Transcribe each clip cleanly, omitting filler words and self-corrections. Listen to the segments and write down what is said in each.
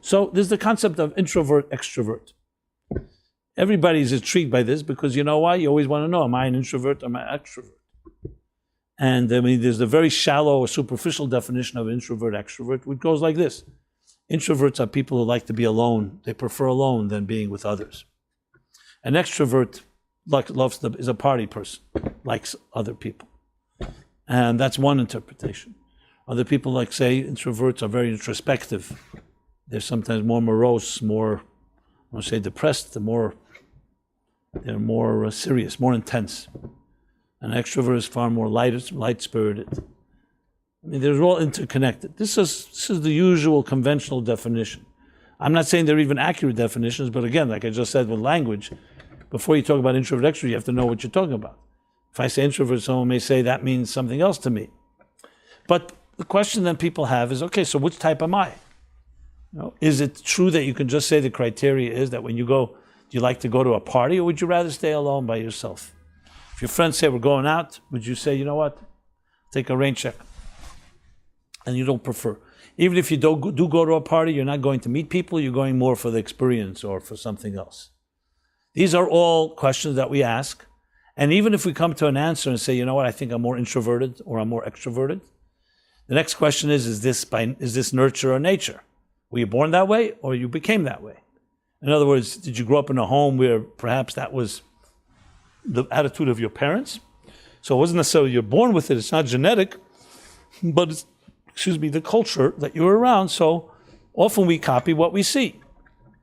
So there's the concept of introvert, extrovert. Everybody's intrigued by this because you know why? You always want to know, am I an introvert or am I an extrovert? And I mean, there's a very shallow or superficial definition of introvert, extrovert, which goes like this. Introverts are people who like to be alone. They prefer alone than being with others. An extrovert is a party person, likes other people. And that's one interpretation. Other people like say introverts are very introspective. They're sometimes more morose, more, I want to say depressed, they're more serious, more intense. An extrovert is far more light-spirited. I mean, they're all interconnected. This is the usual conventional definition. I'm not saying they're even accurate definitions, but again, like I just said with language, before you talk about introvert, extrovert, you have to know what you're talking about. If I say introvert, someone may say that means something else to me. But the question that people have is, okay, so which type am I? You know, is it true that you can just say the criteria is that when you go, do you like to go to a party, or would you rather stay alone by yourself? If your friends say we're going out, would you say, you know what, take a rain check? And you don't prefer. Even if you do go to a party, you're not going to meet people, you're going more for the experience or for something else. These are all questions that we ask. And even if we come to an answer and say, you know what, I think I'm more introverted or I'm more extroverted, the next question is this nurture or nature? Were you born that way or you became that way? In other words, did you grow up in a home where perhaps that was the attitude of your parents? So it wasn't necessarily you're born with it, it's not genetic, but it's, the culture that you're around. So often we copy what we see.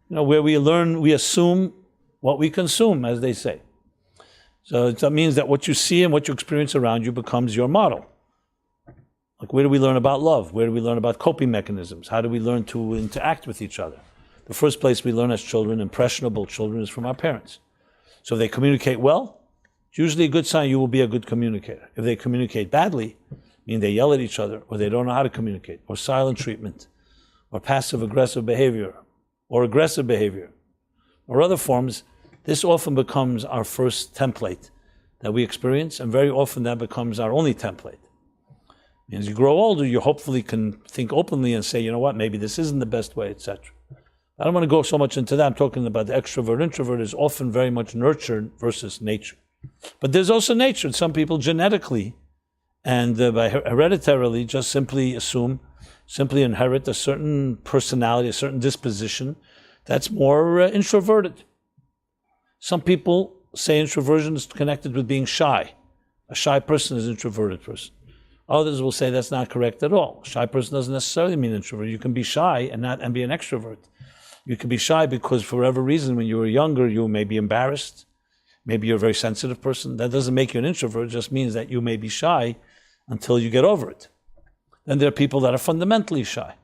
You know, where we learn, we assume what we consume, as they say. So that means that what you see and what you experience around you becomes your model. Like, where do we learn about love? Where do we learn about coping mechanisms? How do we learn to interact with each other? The first place we learn as children, impressionable children, is from our parents. So if they communicate well, it's usually a good sign you will be a good communicator. If they communicate badly, meaning they yell at each other, or they don't know how to communicate, or silent treatment, or passive-aggressive behavior, or aggressive behavior, or other forms, this often becomes our first template that we experience, and very often that becomes our only template. As you grow older, you hopefully can think openly and say, you know what, maybe this isn't the best way, etc. I don't want to go so much into that. I'm talking about the extrovert. Introvert is often very much nurtured versus nature. But there's also nature. Some people genetically and hereditarily just simply inherit a certain personality, a certain disposition that's more introverted. Some people say introversion is connected with being shy. A shy person is an introverted person. Others will say that's not correct at all. A shy person doesn't necessarily mean introvert. You can be shy and be an extrovert. You can be shy because for whatever reason, when you were younger, you may be embarrassed. Maybe you're a very sensitive person. That doesn't make you an introvert. It just means that you may be shy until you get over it. Then there are people that are fundamentally shy.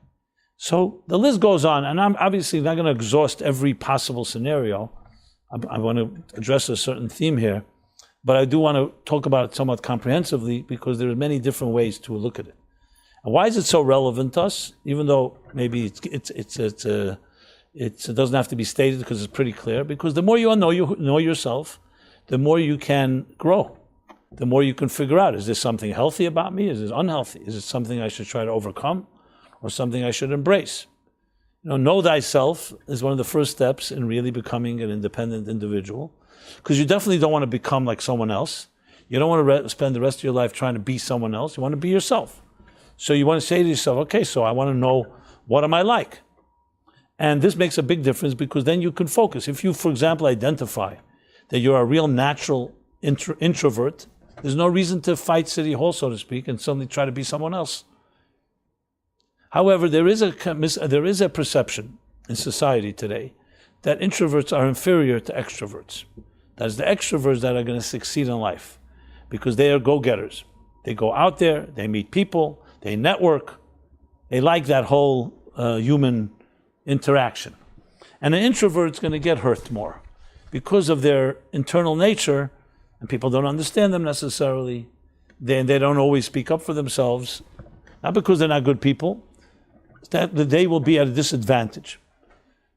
So the list goes on, and I'm obviously not going to exhaust every possible scenario. I want to address a certain theme here, but I do want to talk about it somewhat comprehensively because there are many different ways to look at it. And why is it so relevant to us? Even though maybe it doesn't have to be stated because it's pretty clear. Because the more you know yourself, the more you can grow. The more you can figure out, is this something healthy about me? Is this unhealthy? Is it something I should try to overcome or something I should embrace? Know thyself is one of the first steps in really becoming an independent individual, because you definitely don't want to become like someone else. You don't want to spend the rest of your life trying to be someone else. You want to be yourself. So you want to say to yourself, okay, so I want to know, what am I like? And this makes a big difference because then you can focus. If you, for example, identify that you're a real natural introvert, there's no reason to fight City Hall, so to speak, and suddenly try to be someone else. However, there is a perception in society today that introverts are inferior to extroverts. That is the extroverts that are going to succeed in life because they are go-getters. They go out there, they meet people, they network, they like that whole human interaction. And an introvert's going to get hurt more because of their internal nature, and people don't understand them necessarily. They don't always speak up for themselves, not because they're not good people, it's that they will be at a disadvantage,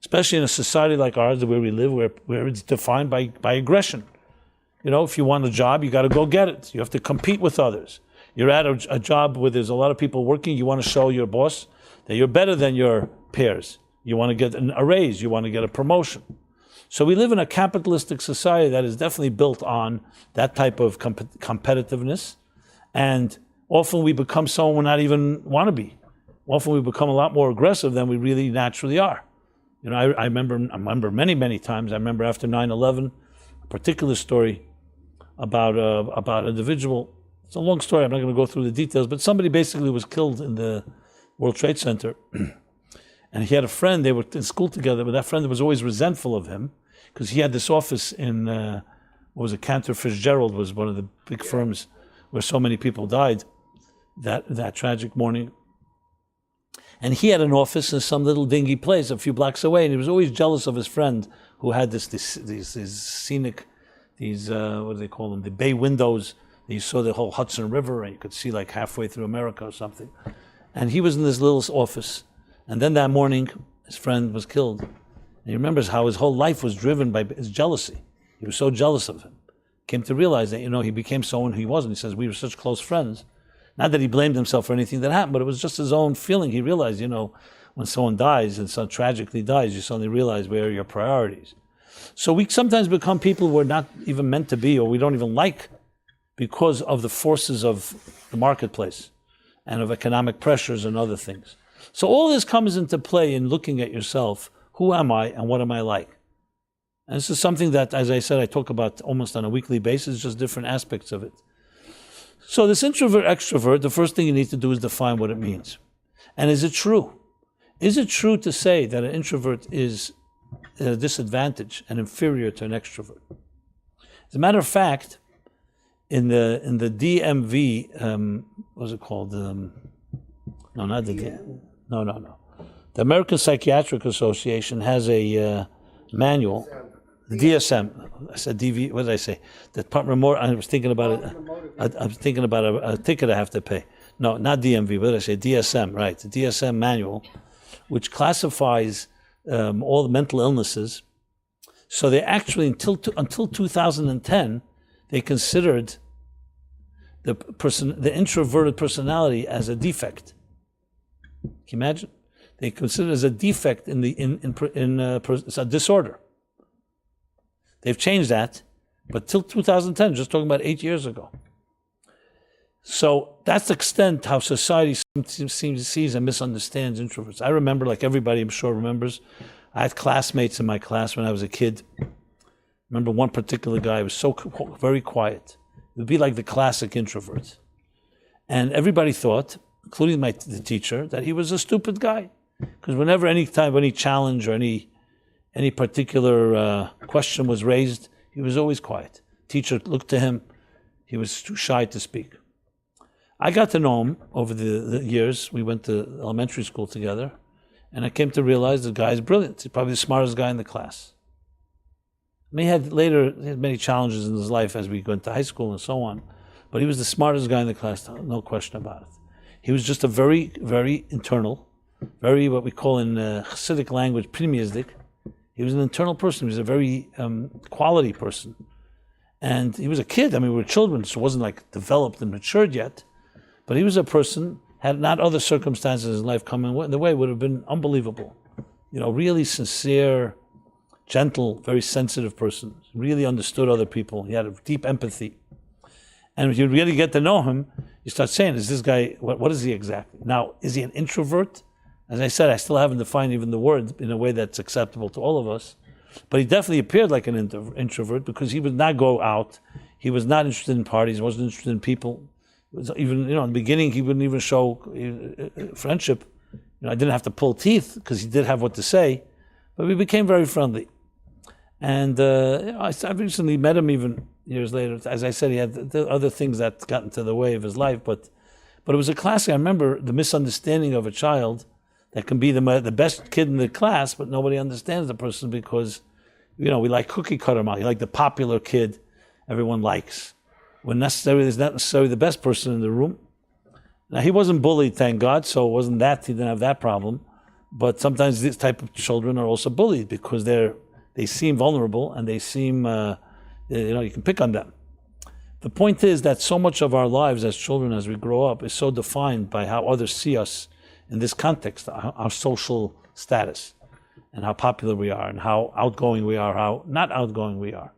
especially in a society like ours, where we live, where it's defined by aggression. If you want a job, you got to go get it. You have to compete with others. You're at a job where there's a lot of people working. You want to show your boss that you're better than your peers. You want to get a raise. You want to get a promotion. So we live in a capitalistic society that is definitely built on that type of competitiveness. And often we become someone we not even want to be. Often we become a lot more aggressive than we really naturally are. You know, I remember many, many times. I remember after 9/11, a particular story about an individual. It's a long story. I'm not going to go through the details, but somebody basically was killed in the World Trade Center. And he had a friend. They were in school together, but that friend was always resentful of him because he had this office in, Cantor Fitzgerald was one of the big firms where so many people died that tragic morning. And he had an office in some little dingy place a few blocks away, and he was always jealous of his friend who had these scenic, what do they call them, the bay windows. You saw the whole Hudson River, and you could see like halfway through America or something. And he was in this little office. And then that morning, his friend was killed. And he remembers how his whole life was driven by his jealousy. He was so jealous of him. Came to realize that, he became someone he wasn't. He says, we were such close friends. Not that he blamed himself for anything that happened, but it was just his own feeling. He realized, when someone dies and so tragically dies, you suddenly realize where are your priorities. So we sometimes become people we're not even meant to be, or we don't even like, because of the forces of the marketplace and of economic pressures and other things. So all this comes into play in looking at yourself. Who am I and what am I like? And this is something that, as I said, I talk about almost on a weekly basis, just different aspects of it. So this introvert, extrovert, the first thing you need to do is define what it means. And is it true? Is it true to say that an introvert is at a disadvantage and inferior to an extrovert? As a matter of fact, in the DMV, what's it called? No, not the DMV. No. The American Psychiatric Association has a manual. The DSM. I said DV. What did I say? The Department of Motor. I was thinking about it. I was thinking about a ticket I have to pay. No, not DMV. What did I say? DSM. Right. The DSM manual, which classifies all the mental illnesses. So they actually until 2010, they considered the introverted personality as a defect. Can you imagine? They consider it as a defect it's a disorder. They've changed that, but till 2010, just talking about 8 years ago. So that's the extent how society sees and misunderstands introverts. I remember, like everybody I'm sure remembers, I had classmates in my class when I was a kid. I remember one particular guy was so very quiet. It would be like the classic introvert. And everybody thought, including the teacher, that he was a stupid guy. Because whenever any challenge or any particular question was raised, he was always quiet. Teacher looked to him. He was too shy to speak. I got to know him over the years. We went to elementary school together. And I came to realize the guy is brilliant. He's probably the smartest guy in the class. I mean, he had many challenges in his life as we went to high school and so on. But he was the smartest guy in the class, no question about it. He was just a very, very internal, very what we call in Hasidic language, pnimiyazdik. He was an internal person. He was a very quality person. And he was a kid. I mean, we were children, so it wasn't like developed and matured yet. But he was a person, had not other circumstances in life come in the way, would have been unbelievable. Really sincere, gentle, very sensitive person. Really understood other people. He had a deep empathy. And if you really get to know him, you start saying, is this guy, what is he exactly? Now, is he an introvert? As I said, I still haven't defined even the word in a way that's acceptable to all of us. But he definitely appeared like an introvert because he would not go out. He was not interested in parties. He wasn't interested in people. Even, in the beginning, he wouldn't even show friendship. I didn't have to pull teeth because he did have what to say. But we became very friendly. And I recently met him even years later. As I said, he had other things that got into the way of his life. But it was a classic. I remember the misunderstanding of a child that can be the best kid in the class, but nobody understands the person because, we like cookie cutter model. You like the popular kid everyone likes. When necessarily, there's not necessarily the best person in the room. Now, he wasn't bullied, thank God, so it wasn't that, he didn't have that problem. But sometimes this type of children are also bullied because they seem vulnerable and they seem, you can pick on them. The point is that so much of our lives as children, as we grow up, is so defined by how others see us in this context, our social status. and how popular we are, and how outgoing we are, how not outgoing we are.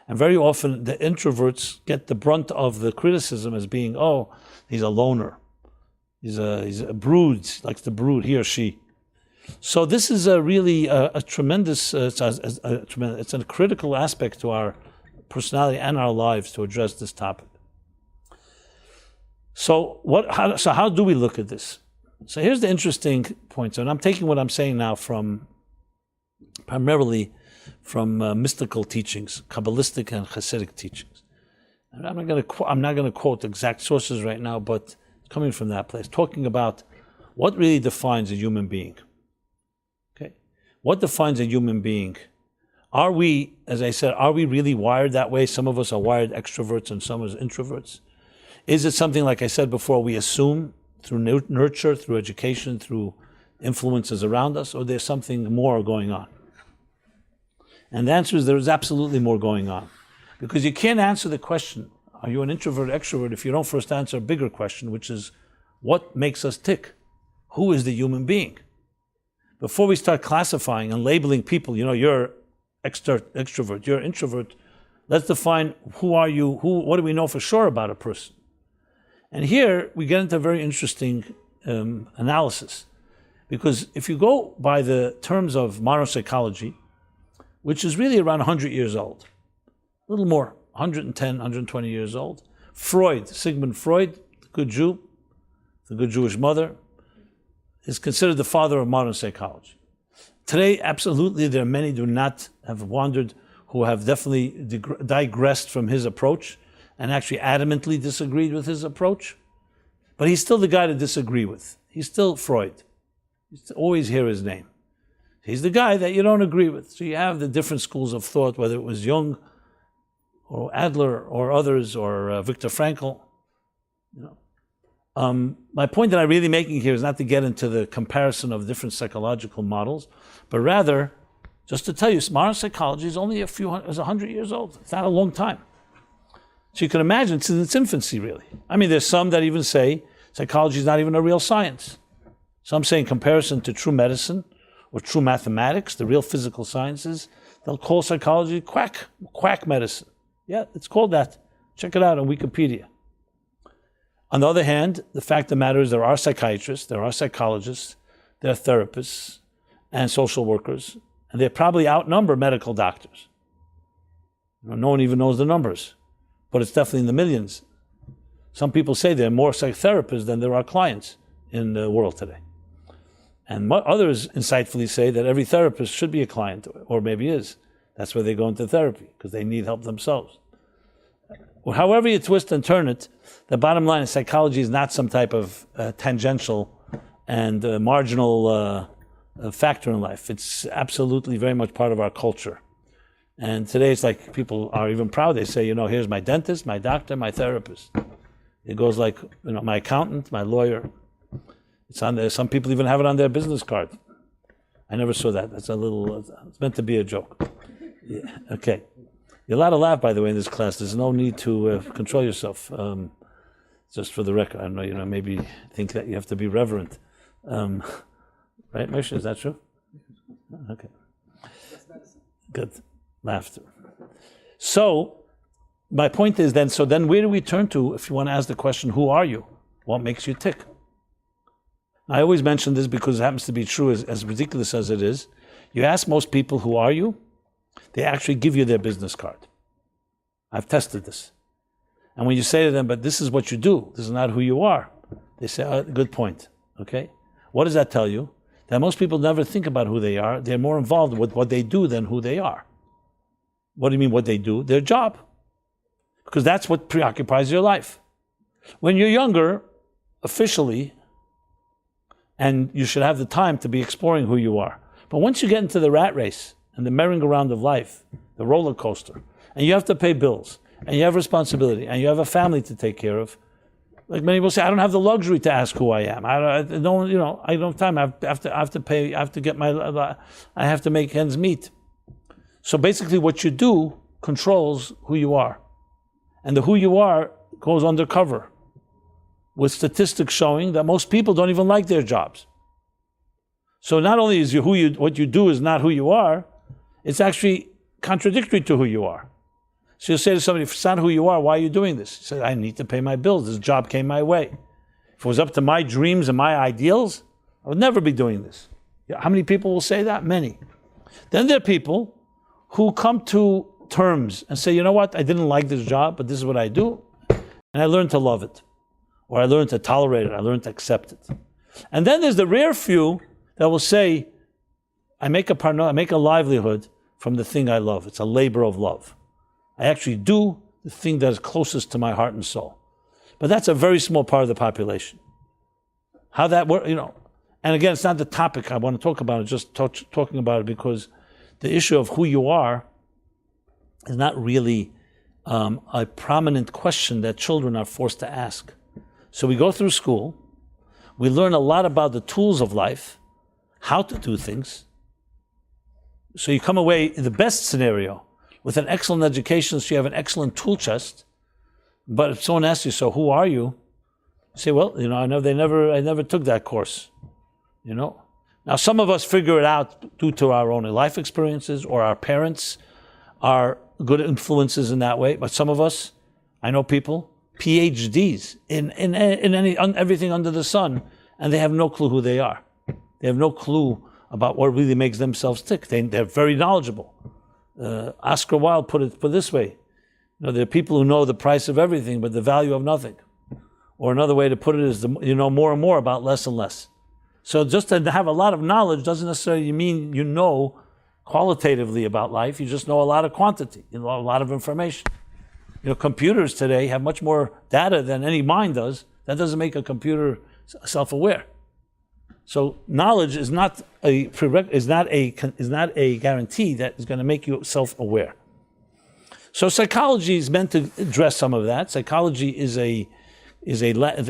And very often the introverts get the brunt of the criticism as being, oh, he's a loner. He's a brood, he likes to brood, he or she. So this is a tremendous, it's a critical aspect to our personality and our lives to address this topic. So how do we look at this? So here's the interesting point. And I'm taking what I'm saying now primarily from mystical teachings, Kabbalistic and Hasidic teachings. And I'm not going to quote exact sources right now, but coming from that place, talking about what really defines a human being. Okay, what defines a human being? Are we, as I said, are we really wired that way? Some of us are wired extroverts and some are introverts. Is it something, like I said before, we assume through nurture, through education, through influences around us, or there's something more going on? And the answer is there is absolutely more going on. Because you can't answer the question, are you an introvert or extrovert, if you don't first answer a bigger question, which is, what makes us tick? Who is the human being? Before we start classifying and labeling people, you're extrovert, you're introvert, let's define who are you, what do we know for sure about a person? And here we get into a very interesting analysis. Because if you go by the terms of modern psychology, which is really around 100 years old, a little more, 110, 120 years old. Sigmund Freud, the good Jew, the good Jewish mother, is considered the father of modern psychology. Today, absolutely, there are many who not have wandered, who have definitely digressed from his approach and actually adamantly disagreed with his approach. But he's still the guy to disagree with. He's still Freud. You always hear his name. He's the guy that you don't agree with. So you have the different schools of thought, whether it was Jung or Adler or others or Viktor Frankl. My point that I'm really making here is not to get into the comparison of different psychological models, but rather just to tell you, modern psychology is only 100 years old. It's not a long time. So you can imagine it's in its infancy, really. I mean, there's some that even say psychology is not even a real science. Some say in comparison to true medicine or true mathematics, the real physical sciences, they'll call psychology quack medicine. Yeah, it's called that. Check it out on Wikipedia. On the other hand, the fact of the matter is there are psychiatrists, there are psychologists, there are therapists and social workers, and they probably outnumber medical doctors. No one even knows the numbers, but it's definitely in the millions. Some people say there are more psychotherapists than there are clients in the world today. And others insightfully say that every therapist should be a client, or maybe is. That's why they go into therapy, because they need help themselves. Well, however you twist and turn it, the bottom line is psychology is not some type of tangential and marginal factor in life. It's absolutely very much part of our culture. And today it's like people are even proud. They say, here's my dentist, my doctor, my therapist. It goes like, my accountant, my lawyer. It's on there. Some people even have it on their business card. I never saw that. That's it's meant to be a joke. Yeah. Okay. You're allowed to laugh, by the way, in this class. There's no need to control yourself. Just for the record, I don't know, maybe think that you have to be reverent. Right, Moshe, is that true? Okay. Good. Laughter. So, my point is then where do we turn to if you want to ask the question, who are you? What makes you tick? I always mention this because it happens to be true, as ridiculous as it is. You ask most people, who are you? They actually give you their business card. I've tested this. And when you say to them, but this is what you do, this is not who you are, they say, good point, okay? What does that tell you? That most people never think about who they are. They're more involved with what they do than who they are. What do you mean what they do? Their job. Because that's what preoccupies your life. When you're younger, officially, and you should have the time to be exploring who you are. But once you get into the rat race and the merry-go-round of life, the roller coaster, and you have to pay bills, and you have responsibility, and you have a family to take care of, like many people say, I don't have the luxury to ask who I am. I don't have time. I have to pay. I have to make ends meet. So basically, what you do controls who you are, and the who you are goes undercover, with statistics showing that most people don't even like their jobs. So not only is what you do is not who you are, it's actually contradictory to who you are. So you'll say to somebody, if it's not who you are, why are you doing this? He said, I need to pay my bills. This job came my way. If it was up to my dreams and my ideals, I would never be doing this. How many people will say that? Many. Then there are people who come to terms and say, you know what, I didn't like this job, but this is what I do, and I learned to love it, or I learned to tolerate it, I learned to accept it. And then there's the rare few that will say, I make a livelihood from the thing I love. It's a labor of love. I actually do the thing that is closest to my heart and soul. But that's a very small part of the population. How that works, and again, it's not the topic I want to talk about, it's just talking about it because the issue of who you are is not really a prominent question that children are forced to ask. So we go through school, we learn a lot about the tools of life, how to do things. So you come away, in the best scenario, with an excellent education, so you have an excellent tool chest. But if someone asks you, so who are you? You say, well, I never took that course. Now some of us figure it out due to our own life experiences, or our parents are good influences in that way. But some of us, I know people, PhDs in everything under the sun, and they have no clue who they are. They have no clue about what really makes themselves tick. They're very knowledgeable. Oscar Wilde put it this way. There are people who know the price of everything, but the value of nothing. Or another way to put it is, you know more and more about less and less. So just to have a lot of knowledge doesn't necessarily mean you know qualitatively about life. You just know a lot of quantity, a lot of information. Computers today have much more data than any mind does. That doesn't make a computer self-aware. So knowledge is not a guarantee that is going to make you self-aware. So psychology is meant to address some of that. Psychology is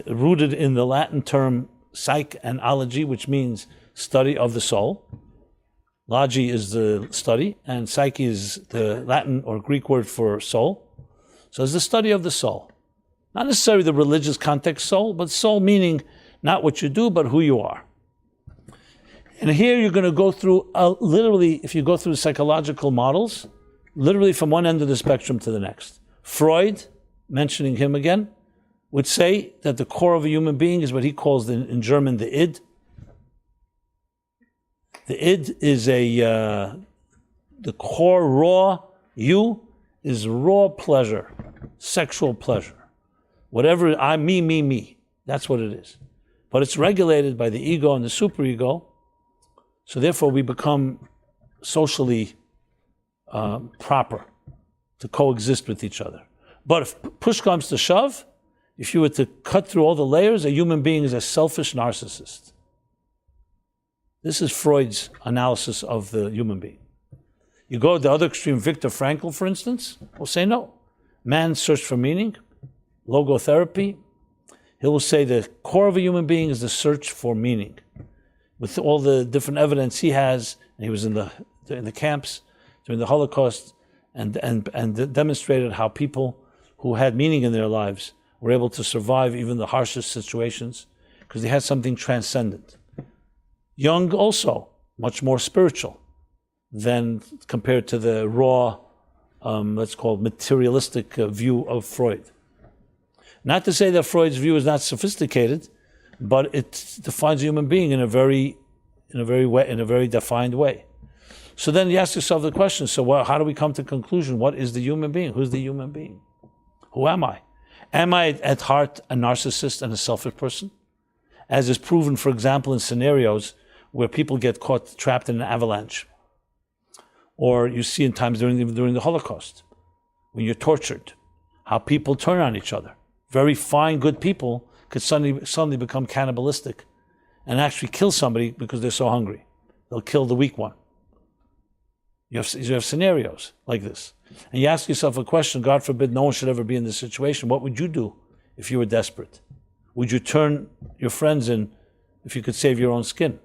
rooted in the Latin term psych and ology, which means study of the soul. Logy is the study, and psyche is the Latin or Greek word for soul. So it's the study of the soul. Not necessarily the religious context soul, but soul meaning not what you do, but who you are. And here you're going to go through, literally, if you go through the psychological models, literally from one end of the spectrum to the next. Freud, mentioning him again, would say that the core of a human being is what he calls in German the id. The id is the core raw you is raw pleasure, sexual pleasure. Whatever, me. That's what it is. But it's regulated by the ego and the superego. So therefore we become socially proper to coexist with each other. But if push comes to shove, if you were to cut through all the layers, a human being is a selfish narcissist. This is Freud's analysis of the human being. You go to the other extreme, Viktor Frankl, for instance, will say no. Man's search for meaning, logotherapy. He will say the core of a human being is the search for meaning. With all the different evidence he has, and he was in the camps during the Holocaust, and demonstrated how people who had meaning in their lives were able to survive even the harshest situations because they had something transcendent. Jung also, much more spiritual than compared to the raw, let's call it materialistic view of Freud. Not to say that Freud's view is not sophisticated, but it defines a human being in a very defined way. So then you ask yourself the question, so how do we come to the conclusion? What is the human being? Who's the human being? Who am I? Am I at heart a narcissist and a selfish person? As is proven, for example, in scenarios where people get caught trapped in an avalanche. Or you see in times during the Holocaust, when you're tortured, how people turn on each other. Very fine, good people could suddenly become cannibalistic and actually kill somebody because they're so hungry. They'll kill the weak one. You have scenarios like this. And you ask yourself a question, God forbid no one should ever be in this situation. What would you do if you were desperate? Would you turn your friends in if you could save your own skin,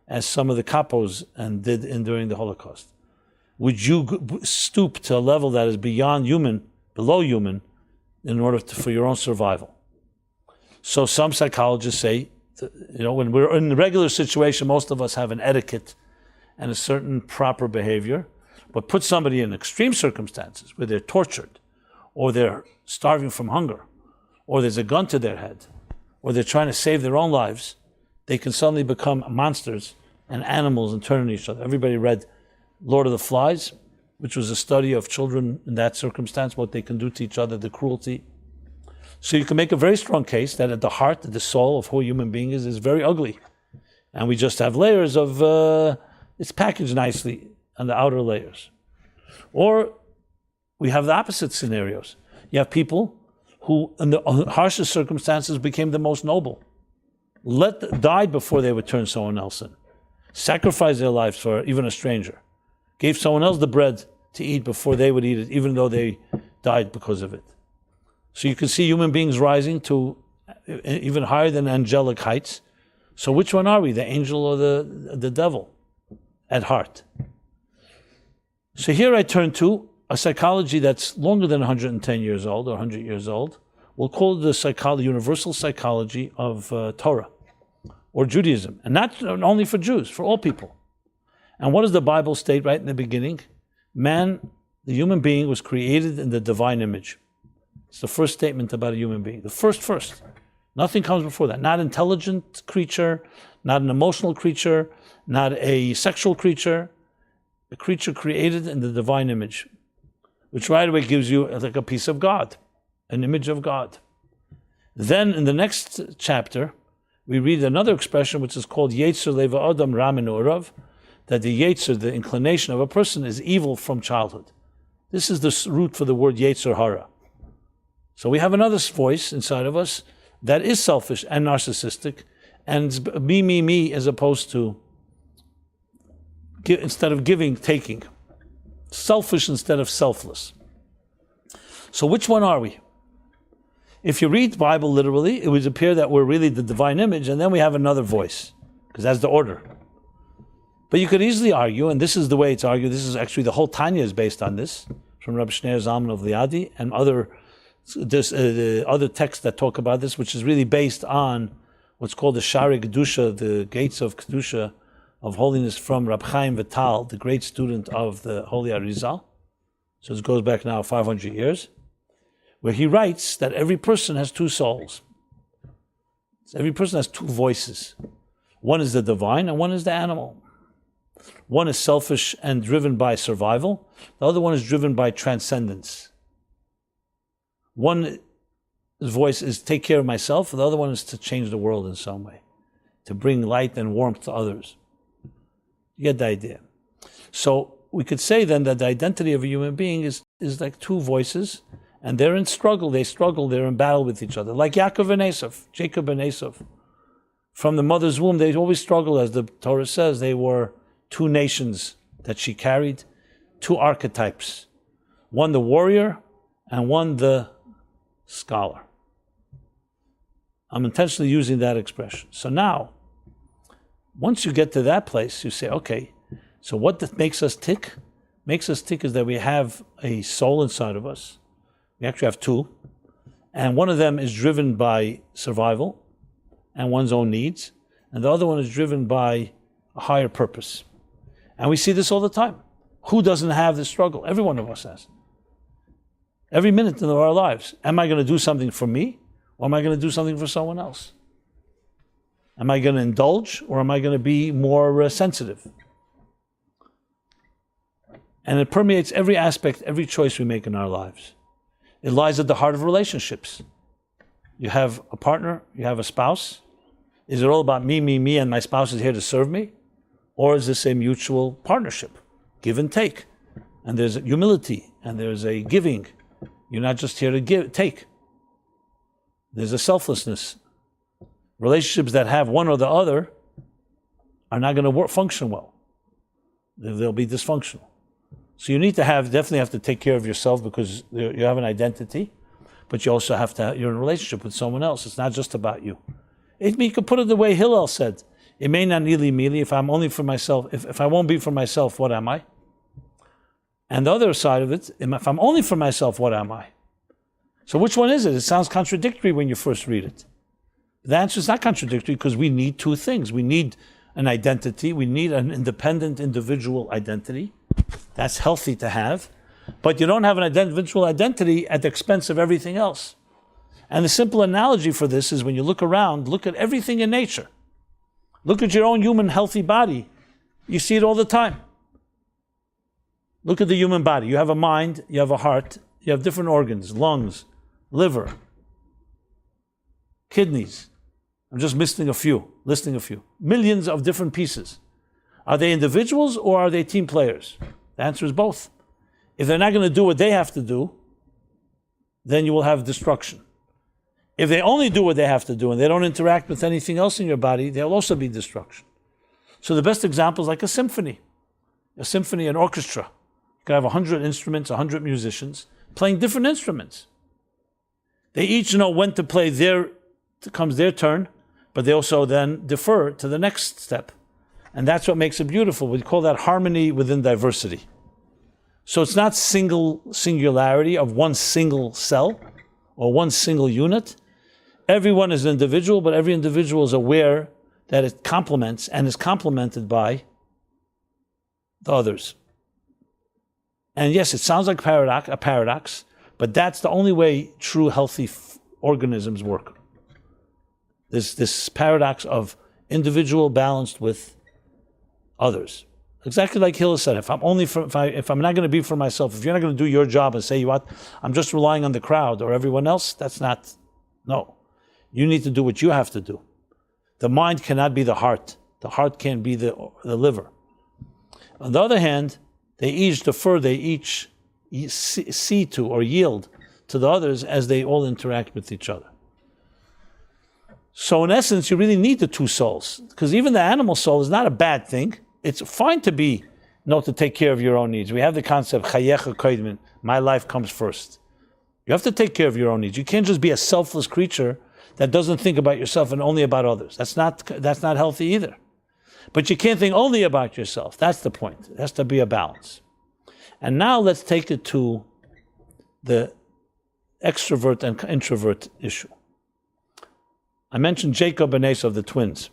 as some of the capos did during the Holocaust? Would you stoop to a level that is beyond human, below human, in order for your own survival? So some psychologists say when we're in the regular situation, most of us have an etiquette and a certain proper behavior. But put somebody in extreme circumstances where they're tortured, or they're starving from hunger, or there's a gun to their head, or they're trying to save their own lives, they can suddenly become monsters and animals and turn on each other. Everybody read Lord of the Flies, which was a study of children in that circumstance, what they can do to each other, the cruelty. So you can make a very strong case that at the heart, the soul of who a human being is very ugly. And we just have layers of, it's packaged nicely on the outer layers. Or we have the opposite scenarios. You have people who, in the harshest circumstances, became the most noble. Died before they would turn someone else in. Sacrificed their lives for even a stranger. Gave someone else the bread to eat before they would eat it, even though they died because of it. So you can see human beings rising to even higher than angelic heights. So which one are we, the angel or the devil at heart? So here I turn to a psychology that's longer than 110 years old or 100 years old. We'll call it the universal psychology of Torah or Judaism. And not only for Jews, for all people. And what does the Bible state right in the beginning? Man, the human being, was created in the divine image. It's the first statement about a human being. The first. Nothing comes before that. Not an intelligent creature, not an emotional creature, not a sexual creature. A creature created in the divine image, which right away gives you like a piece of God, an image of God. Then in the next chapter, we read another expression which is called Yetzer Leva Adam Ra Min Urav, that the Yetzer, the inclination of a person, is evil from childhood. This is the root for the word Yetzer Hara. So we have another voice inside of us that is selfish and narcissistic, and it's me, as opposed to, instead of giving, taking. Selfish instead of selfless. So which one are we? If you read the Bible literally, it would appear that we're really the divine image, and then we have another voice, because that's the order. But you could easily argue, and this is the way it's argued, this is actually, the whole Tanya is based on this, from Rabbi Shneir Zalman of Liadi, and other texts that talk about this, which is really based on what's called the Shari Kedusha, the gates of Kedusha, of holiness, from Rab Chaim Vital, the great student of the Holy Arizal. So it goes back now 500 years, where he writes that every person has two souls. So every person has two voices. One is the divine and one is the animal. One is selfish and driven by survival. The other one is driven by transcendence. One voice is take care of myself. The other one is to change the world in some way, to bring light and warmth to others. You get the idea. So we could say then that the identity of a human being is like two voices, and they're in struggle. They're in battle with each other. Like Yaakov and Esav, Jacob and Esav. From the mother's womb, they always struggled, as the Torah says. They were two nations that she carried, two archetypes. One the warrior, and one the scholar. I'm intentionally using that expression. So now, once you get to that place, you say, okay, so what makes us tick? Makes us tick is that we have a soul inside of us. We actually have two. And one of them is driven by survival and one's own needs. And the other one is driven by a higher purpose. And we see this all the time. Who doesn't have this struggle? Every one of us has. Every minute of our lives. Am I going to do something for me? Or am I going to do something for someone else? Am I going to indulge, or am I going to be more sensitive? And it permeates every aspect, every choice we make in our lives. It lies at the heart of relationships. You have a partner, you have a spouse. Is it all about me, and my spouse is here to serve me? Or is this a mutual partnership? Give and take. And there's humility, and there's a giving. You're not just here to take. There's a selflessness. Relationships that have one or the other are not going to function well. They'll be dysfunctional. So you need to definitely have to take care of yourself, because you have an identity, but you also you're in a relationship with someone else. It's not just about you. You could put it the way Hillel said, it may not nearly mealy, if I'm only for myself, if I won't be for myself, what am I? And the other side of it, if I'm only for myself, what am I? So which one is it? It sounds contradictory when you first read it. The answer is not contradictory because we need two things. We need an identity. We need an independent individual identity. That's healthy to have. But you don't have an individual identity at the expense of everything else. And the simple analogy for this is when you look around, look at everything in nature. Look at your own human healthy body. You see it all the time. Look at the human body. You have a mind, you have a heart, you have different organs, lungs, liver, kidneys. I'm just listing a few. Millions of different pieces. Are they individuals or are they team players? The answer is both. If they're not going to do what they have to do, then you will have destruction. If they only do what they have to do and they don't interact with anything else in your body, there'll also be destruction. So the best example is like a symphony, an orchestra. You can have 100 instruments, 100 musicians playing different instruments. They each know when to play comes their turn, but they also then defer to the next step. And that's what makes it beautiful. We call that harmony within diversity. So it's not singularity of one single cell or one single unit. Everyone is an individual, but every individual is aware that it complements and is complemented by the others. And yes, it sounds like a paradox, but that's the only way true healthy organisms work. This paradox of individual balanced with others. Exactly like Hillel said, if I'm not going to be for myself, if you're not going to do your job and say, what, I'm just relying on the crowd or everyone else, no. You need to do what you have to do. The mind cannot be the heart. The heart can't be the liver. On the other hand, they each defer, they each see to or yield to the others as they all interact with each other. So in essence, you really need the two souls, because even the animal soul is not a bad thing. It's fine to to take care of your own needs. We have the concept, chayecha koidmin, my life comes first. You have to take care of your own needs. You can't just be a selfless creature that doesn't think about yourself and only about others. That's not healthy either. But you can't think only about yourself. That's the point. It has to be a balance. And now let's take it to the extrovert and introvert issue. I mentioned Jacob and Esau, the twins.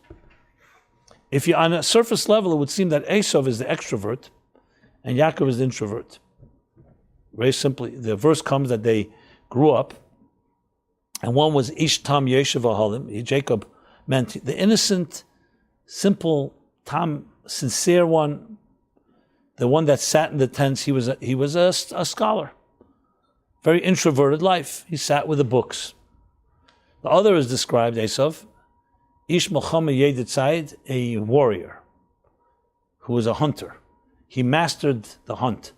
If you on a surface level, it would seem that Esau is the extrovert and Yaakov is the introvert. Very simply, the verse comes that they grew up, and one was Ish Tam Yeshiv Ahalim. Jacob meant the innocent, simple, sincere one, the one that sat in the tents. He was a scholar, very introverted life. He sat with the books. The other is described, Esav, Ish Mohammed Yedid Said, a warrior who was a hunter. He mastered the hunt.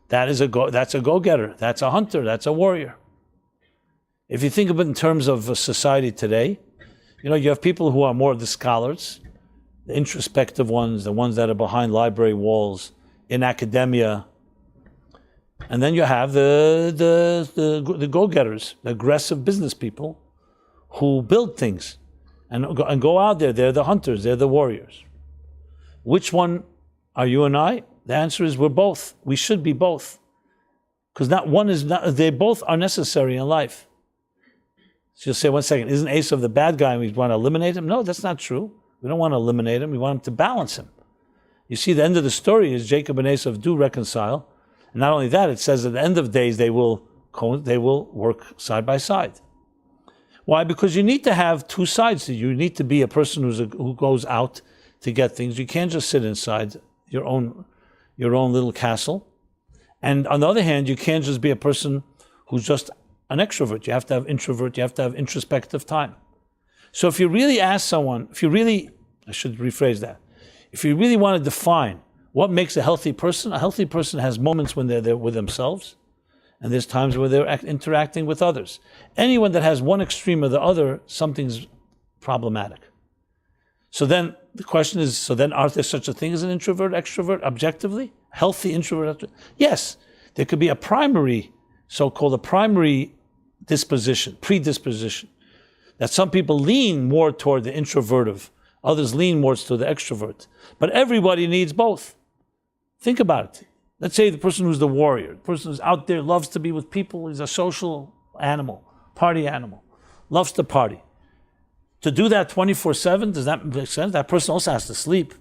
That's a go-getter. That's a hunter. That's a warrior. If you think of it in terms of society today, you have people who are more the scholars, the introspective ones, the ones that are behind library walls, in academia. And then you have the go-getters, the aggressive business people who build things and go out there. They're the hunters. They're the warriors. Which one are you and I? The answer is we're both. We should be both. Because they both are necessary in life. So you'll say, 1 second, isn't Esau the bad guy and we want to eliminate him? No, that's not true. We don't want to eliminate him. We want him to balance him. You see, the end of the story is Jacob and Esau do reconcile. And not only that, it says at the end of days they will work side by side. Why? Because you need to have two sides to you. You need to be a person who goes out to get things. You can't just sit inside your own little castle. And on the other hand, you can't just be a person who's just an extrovert. You have to have introvert. You have to have introspective time. So if you really ask someone, I should rephrase that. If you really want to define what makes a healthy person has moments when they're there with themselves, and there's times where they're interacting with others. Anyone that has one extreme or the other, something's problematic. So then the question is, are there such a thing as an introvert, extrovert, objectively? Healthy introvert? Yes. There could be a primary, so-called a primary predisposition, that some people lean more toward the introvertive, others lean more toward the extrovert. But everybody needs both. Think about it. Let's say the person who's the warrior, the person who's out there, loves to be with people, he's a social animal, party animal, loves to party. To do that 24/7, does that make sense? That person also has to sleep.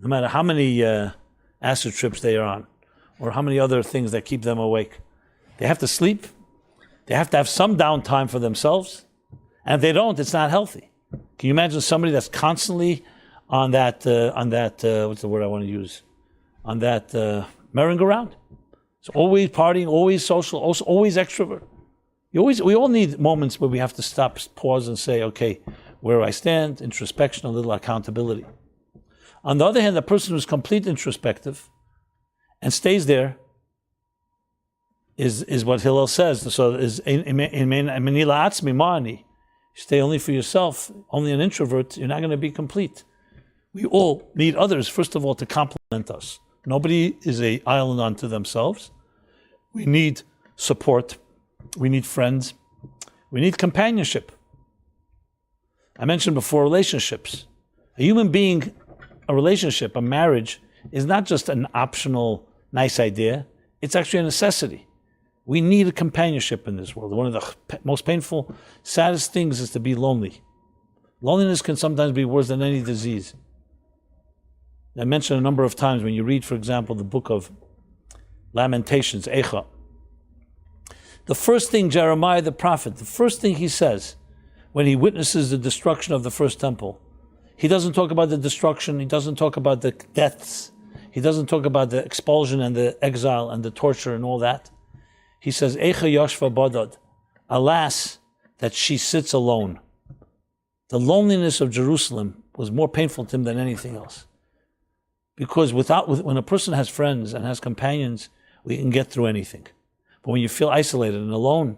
No matter how many acid trips they are on, or how many other things that keep them awake. They have to sleep. They have to have some downtime for themselves. And if they don't, it's not healthy. Can you imagine somebody that's constantly on that what's the word I want to use? On that merry-go-round? It's always partying, always social, also always extrovert. We all need moments where we have to stop, pause, and say, okay, where do I stand? Introspection, a little accountability. On the other hand, the person who's complete introspective and stays there is what Hillel says. So is stay only for yourself, only an introvert, you're not going to be complete. We all need others, first of all, to complement us. Nobody is an island unto themselves. We need support. We need friends. We need companionship. I mentioned before relationships. A human being, a relationship, a marriage, is not just an optional, nice idea. It's actually a necessity. We need a companionship in this world. One of the most painful, saddest things is to be lonely. Loneliness can sometimes be worse than any disease. I mentioned a number of times when you read, for example, the book of Lamentations, Eicha. The first thing Jeremiah the prophet, the first thing he says when he witnesses the destruction of the first temple, he doesn't talk about the destruction, he doesn't talk about the deaths, he doesn't talk about the expulsion and the exile and the torture and all that. He says, Eicha Yashva Badad, alas, that she sits alone. The loneliness of Jerusalem was more painful to him than anything else. Because when a person has friends and has companions, we can get through anything. But when you feel isolated and alone,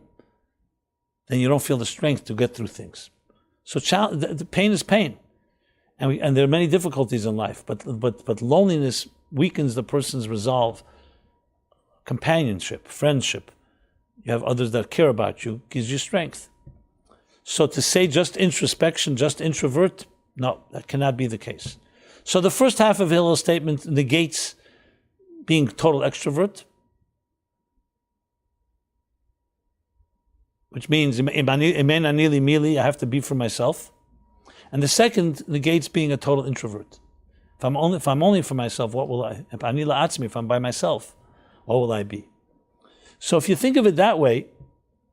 then you don't feel the strength to get through things. So the pain is pain. And there are many difficulties in life, but loneliness weakens the person's resolve. Companionship, friendship, you have others that care about you, gives you strength. So to say just introspection, just introvert, no, that cannot be the case. So the first half of Hillel's statement negates being total extrovert, which means I have to be for myself. And the second negates being a total introvert. If I'm only for myself, what will I? If I'm by myself, what will I be? So if you think of it that way,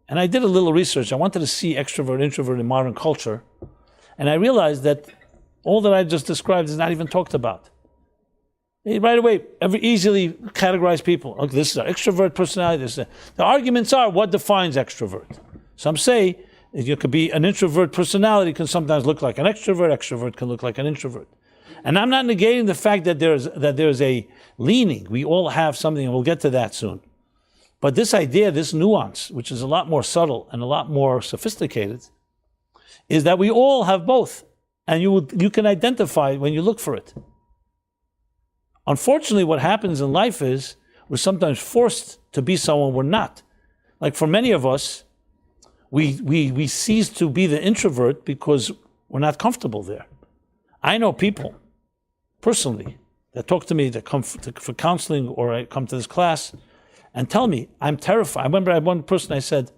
and I did a little research, I wanted to see extrovert, introvert in modern culture, and I realized that all that I just described is not even talked about. Right away, easily categorize people. Okay, this is an extrovert personality. The arguments are, what defines extrovert? Some say you could be an introvert personality can sometimes look like an extrovert. Extrovert can look like an introvert. And I'm not negating the fact that there's a leaning. We all have something, and we'll get to that soon. But this idea, this nuance, which is a lot more subtle and a lot more sophisticated, is that we all have both. And you can identify when you look for it. Unfortunately, what happens in life is we're sometimes forced to be someone we're not. Like for many of us, we cease to be the introvert because we're not comfortable there. I know people, personally, that talk to me, that come for counseling, or I come to this class, and tell me, I'm terrified. I remember I had one person, I said,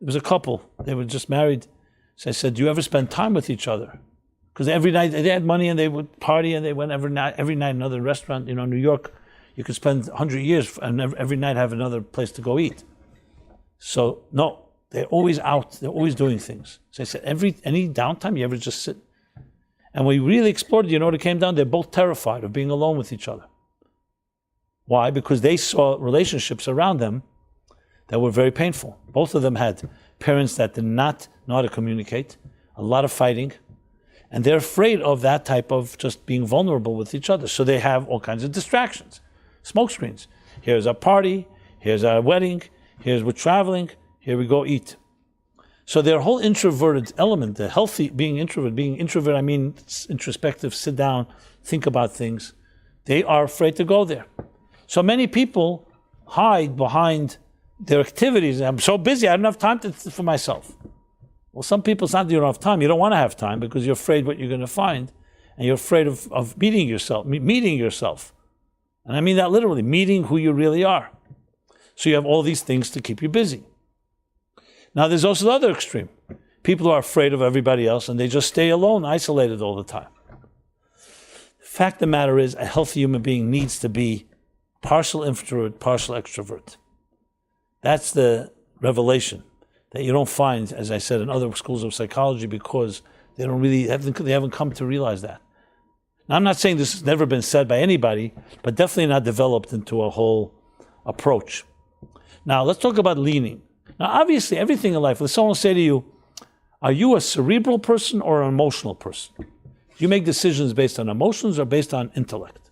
it was a couple, they were just married. So I said, do you ever spend time with each other? Because every night they had money and they would party and they went every night another restaurant. You know, New York, you could spend 100 years and every night have another place to go eat. So no, they're always out. They're always doing things. So I said, any downtime you ever just sit? And we really explored it. You know what it came down? They're both terrified of being alone with each other. Why? Because they saw relationships around them that were very painful. Both of them had parents that did not know how to communicate, a lot of fighting, and they're afraid of that type of just being vulnerable with each other. So they have all kinds of distractions, smoke screens. Here's our party, here's our wedding, here's we're traveling, here we go eat. So their whole introverted element, the healthy being introvert, I mean introspective, sit down, think about things, they are afraid to go there. So many people hide behind their activities. I'm so busy, I don't have time for myself. Well, some people, it's not that you don't have time. You don't want to have time because you're afraid what you're going to find. And you're afraid of meeting yourself. And I mean that literally, meeting who you really are. So you have all these things to keep you busy. Now there's also the other extreme. People are afraid of everybody else and they just stay alone, isolated all the time. Fact of the matter is, a healthy human being needs to be partial introvert, partial extrovert. That's the revelation that you don't find, as I said, in other schools of psychology, because they haven't come to realize that. Now, I'm not saying this has never been said by anybody, but definitely not developed into a whole approach. Now, let's talk about leaning. Now, obviously, everything in life, if someone will say to you, are you a cerebral person or an emotional person? Do you make decisions based on emotions or based on intellect?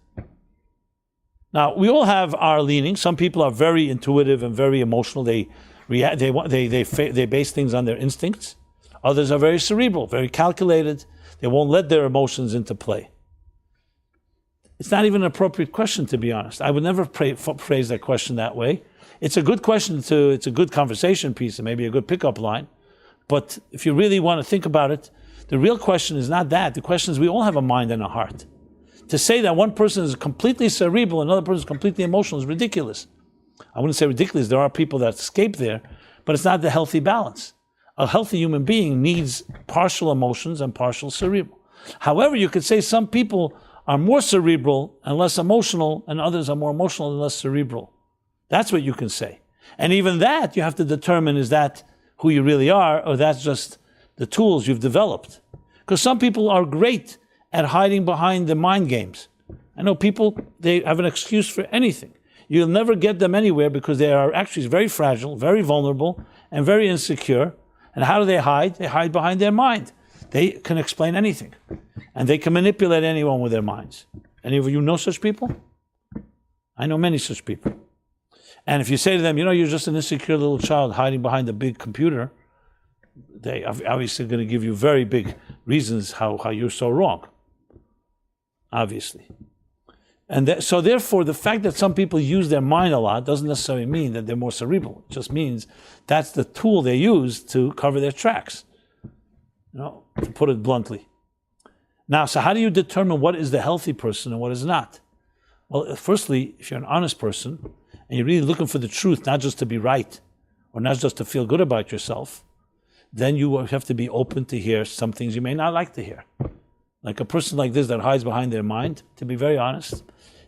Now, we all have our leanings. Some people are very intuitive and very emotional. They base things on their instincts. Others are very cerebral, very calculated. They won't let their emotions into play. It's not even an appropriate question, to be honest. I would never phrase that question that way. It's a good question it's a good conversation piece and maybe a good pickup line. But if you really want to think about it, the real question is not that. The question is, we all have a mind and a heart. To say that one person is completely cerebral and another person is completely emotional is ridiculous. I wouldn't say ridiculous. There are people that escape there, but it's not the healthy balance. A healthy human being needs partial emotions and partial cerebral. However, you could say some people are more cerebral and less emotional, and others are more emotional and less cerebral. That's what you can say. And even that, you have to determine, is that who you really are, or that's just the tools you've developed? Because some people are great at hiding behind the mind games. I know people, they have an excuse for anything. You'll never get them anywhere because they are actually very fragile, very vulnerable, and very insecure. And how do they hide? They hide behind their mind. They can explain anything. And they can manipulate anyone with their minds. Any of you know such people? I know many such people. And if you say to them, you're just an insecure little child hiding behind a big computer, they are obviously going to give you very big reasons how you're so wrong. Obviously. And so therefore, the fact that some people use their mind a lot doesn't necessarily mean that they're more cerebral. It just means that's the tool they use to cover their tracks, to put it bluntly. Now, so how do you determine what is the healthy person and what is not? Well, firstly, if you're an honest person and you're really looking for the truth, not just to be right or not just to feel good about yourself, then you have to be open to hear some things you may not like to hear. Like a person like this that hides behind their mind, to be very honest,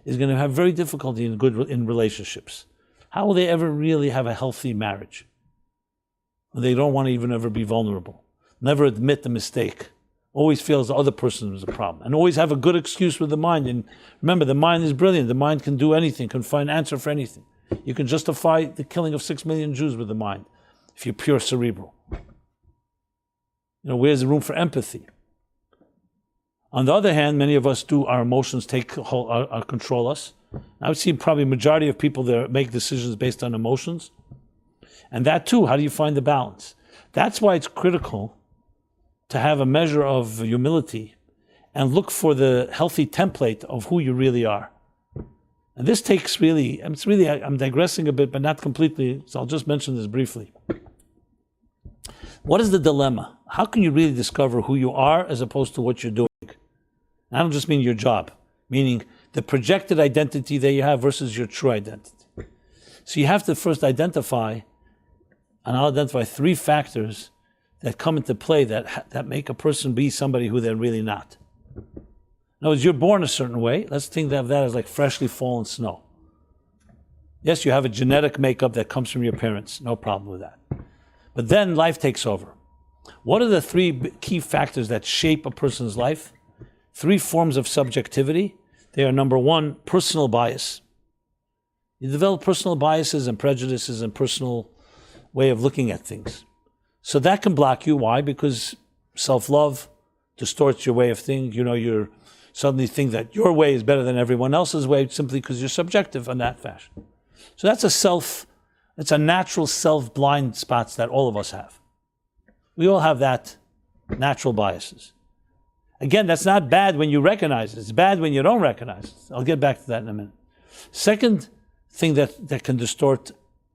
is going to have very difficulty in relationships. How will they ever really have a healthy marriage? They don't want to even ever be vulnerable. Never admit the mistake. Always feels the other person is a problem. And always have a good excuse with the mind. And remember, the mind is brilliant. The mind can do anything, can find an answer for anything. You can justify the killing of 6 million Jews with the mind if you're pure cerebral. Where's the room for empathy? On the other hand, many of us our emotions control us. I would see probably a majority of people that make decisions based on emotions. And that too, how do you find the balance? That's why it's critical to have a measure of humility and look for the healthy template of who you really are. And this takes I'm digressing a bit, but not completely, so I'll just mention this briefly. What is the dilemma? How can you really discover who you are as opposed to what you're doing? I don't just mean your job, meaning the projected identity that you have versus your true identity. So you have to first identify, and I'll identify 3 factors that come into play that make a person be somebody who they're really not. In other words, you're born a certain way. Let's think of that as like freshly fallen snow. Yes, you have a genetic makeup that comes from your parents. No problem with that. But then life takes over. What are the 3 key factors that shape a person's life? 3 forms of subjectivity. They are, number 1, personal bias. You develop personal biases and prejudices and personal way of looking at things. So that can block you. Why? Because self-love distorts your way of thinking. You suddenly think that your way is better than everyone else's way simply because you're subjective in that fashion. So that's it's a natural self-blind spots that all of us have. We all have that natural biases. Again, that's not bad when you recognize it. It's bad when you don't recognize it. I'll get back to that in a minute. Second thing that can distort